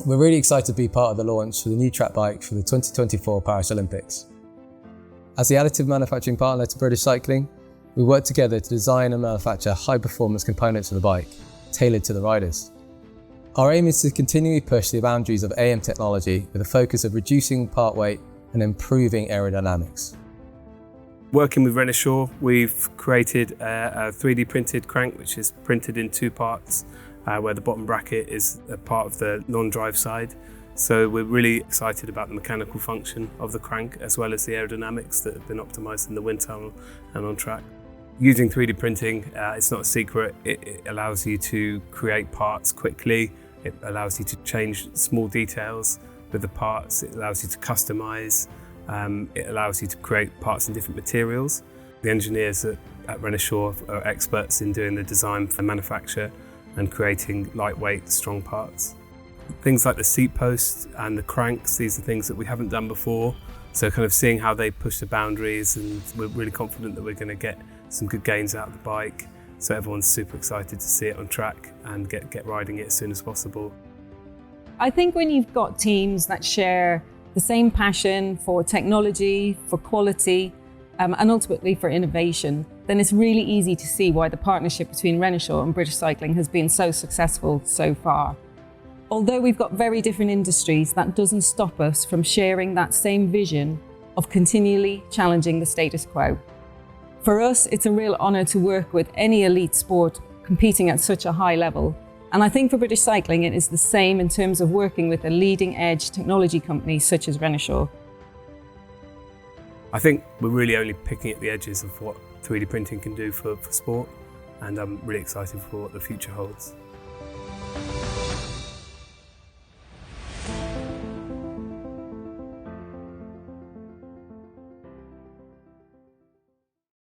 We're really excited to be part of the launch for the new track bike for the 2024 Paris Olympics. As the additive manufacturing partner to British Cycling, we work together to design and manufacture high-performance components for the bike, tailored to the riders. Our aim is to continually push the boundaries of AM technology with a focus of reducing part weight and improving aerodynamics. Working with Renishaw, we've created a 3D printed crank which is printed in two parts, where the bottom bracket is a part of the non-drive side. So we're really excited about the mechanical function of the crank as well as the aerodynamics that have been optimised in the wind tunnel and on track. Using 3D printing, it's not a secret. It allows you to create parts quickly. It allows you to change small details with the parts. It allows you to customise. It allows you to create parts in different materials. The engineers at Renishaw are experts in doing the design for manufacture and creating lightweight, strong parts. Things like the seat posts and the cranks, these are things that we haven't done before. So kind of seeing how they push the boundaries, and we're really confident that we're going to get some good gains out of the bike. So everyone's super excited to see it on track and get riding it as soon as possible. I think when you've got teams that share the same passion for technology, for quality, and ultimately for innovation, then it's really easy to see why the partnership between Renishaw and British Cycling has been so successful so far. Although we've got very different industries, that doesn't stop us from sharing that same vision of continually challenging the status quo. For us, it's a real honour to work with any elite sport competing at such a high level. And I think for British Cycling, it is the same in terms of working with a leading edge technology company such as Renishaw. I think we're really only picking at the edges of what 3D printing can do for sport, and I'm really excited for what the future holds.